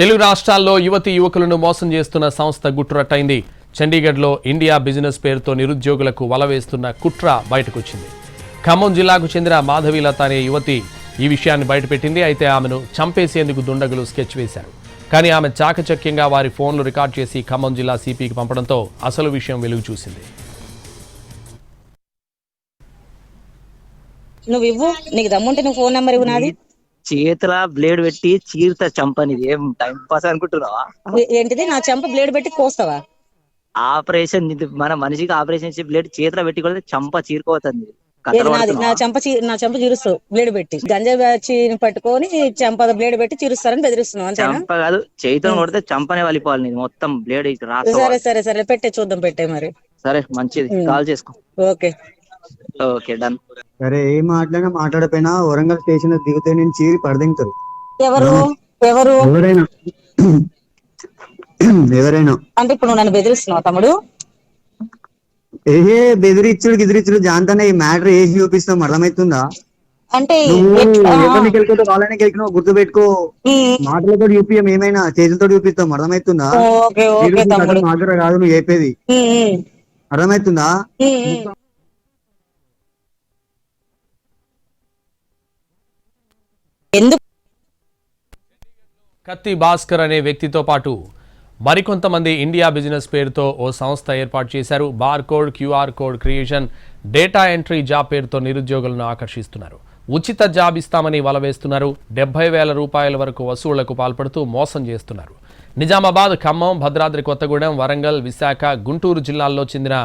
తెలుగు రాష్ట్రాల్లో యువతి యువకులను మోసం చేస్తున్న సంస్థ గుట్టురట్టయింది. చండీగఢ్లో ఇండియా బిజినెస్ పేరుతో నిరుద్యోగులకు వలవేస్తున్న కుట్ర బయటకొచ్చింది. ఖమ్మం జిల్లాకు చెందిన మాధవీలత అనే యువతి ఈ విషయాన్ని బయటపెట్టింది. అయితే ఆమెను చంపేసేందుకు దుండగులు స్కెచ్ వేశారు. కానీ ఆమె చాకచక్యంగా వారి ఫోన్లు రికార్డ్ చేసి ఖమ్మం జిల్లా సిపికి పంపడంతో అసలు విషయం వెలుగు చూసింది. నువ్వు ఇవ్వు, నీకు దమ్ముంటే నువ్వు ఫోన్ నెంబర్ ఇవ్వు. నాది చేతుల బ్లేడ్ పెట్టి చీరుతా చంపనిది. ఏం టైం పాస్ అనుకుంటున్నావా? ఏంటిది? నా చెంప బ్లేడ్ పెట్టి కోస్తావా? ఆపరేషన్ మన మనిషికి ఆపరేషన్ చేసి బ్లేడ్ చేతిలో పెట్టి కొడితే చంప చీరుకోతుంది. నా చెంప చీరుస్తావు బ్లేడ్ పెట్టి. గంజా బ్యాచిని పట్టుకొని చెంప బ్లేడ్ పెట్టి చీరుస్తారని బెదిరిస్తున్నావు అంతేనా? చంప కాదు, చేతితో కొడితే చంపనే వలిపోవాలి. నీది మొత్తం బ్లేడ్ సరే సరే సరే పెట్టే, చూద్దాం, పెట్టే మరి. సరే మంచిది, కాల్ చేసుకో. Okay okay done. సరే, ఏం మాట్లాడపోయినా వరంగల్ స్టేషన్ దిగితే నేను చీరి పడదింటారు. ఎవరు ఎవరు ఎవరైనా ఎవరైనా అంటే ఇప్పుడు నువ్వు నన్ను బెదిరిస్తున్నావు తమ్ముడు? ఏహే బెదిరిచ్చుడు జాంతానే ఈ మ్యాటర్ వేసి చూపిస్తాం, అర్థమవుతుందా? అంటే ఎవరిని గెలుకుంటూ వాళ్ళని గెలికినావు గుర్తు పెట్టుకో. మాటలతో చూపియం, ఏమైనా చేతులతో చూపిస్తాం, అర్థమవుతుందా? మాటలు కాదు నువ్వు చెప్పేది, అర్థమవుతుందా? కత్తి భాస్కర్ అనే వ్యక్తితో పాటు మరికొంతమంది ఇండియా బిజినెస్ పేరుతో ఓ సంస్థ ఏర్పాటు చేశారు. Bar code, QR code creation, data entry job పేరుతో నిరుద్యోగులను ఆకర్షిస్తున్నారు. ఉచిత జాబ్ ఇస్తామని వలవేస్తున్నారు. 70,000 రూపాయల వరకు వసూళ్లకు పాల్పడుతూ మోసం చేస్తున్నారు. నిజామాబాద్, ఖమ్మం, భద్రాద్రి కొత్తగూడెం, వరంగల్, విశాఖ, గుంటూరు జిల్లాల్లో చెందిన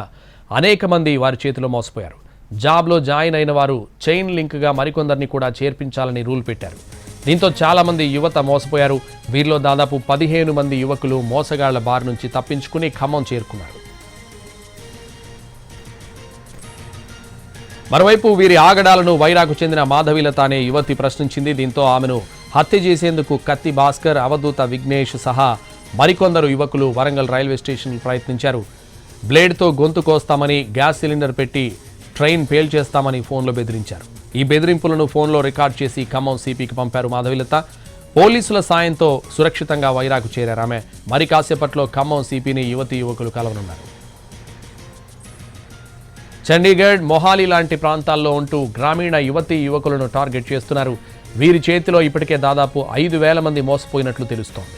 అనేక మంది వారి చేతిలో మోసపోయారు. జాబ్లో జాయిన్ అయిన వారు చైన్ లింక్గా మరికొందరిని కూడా చేర్పించాలని రూల్ పెట్టారు. దీంతో చాలా మంది యువత మోసపోయారు. వీరిలో దాదాపు 15 మంది యువకులు మోసగాళ్ల బారి నుంచి తప్పించుకుని ఖమ్మం చేరుకున్నారు. మరోవైపు వీరి ఆగడాలను వైరాకు చెందిన మాధవీలత అనే యువతి ప్రశ్నించింది. దీంతో ఆమెను హత్య చేసేందుకు కత్తి భాస్కర్, అవధూత విఘ్నేష్ సహా మరికొందరు యువకులు వరంగల్ రైల్వే స్టేషన్ ప్రయత్నించారు. బ్లేడ్తో గొంతు కోస్తామని, గ్యాస్ సిలిండర్ పెట్టి ట్రైన్ పేల్చేస్తామని ఫోన్లో బెదిరించారు. ఈ బెదిరింపులను ఫోన్లో రికార్డ్ చేసి ఖమ్మం సిపికి పంపారు మాధవీలత. పోలీసుల సాయంతో సురక్షితంగా వైరాకు చేరారు ఆమె. మరి కాసేపట్లో ఖమ్మం సిపిని యువతి యువకులు కలవనున్నారు. చండీగఢ్, మొహాలీ లాంటి ప్రాంతాల్లో ఉంటూ గ్రామీణ యువతి యువకులను టార్గెట్ చేస్తున్నారు. వీరి చేతిలో ఇప్పటికే దాదాపు 5,000 మంది మోసపోయినట్లు తెలుస్తోంది.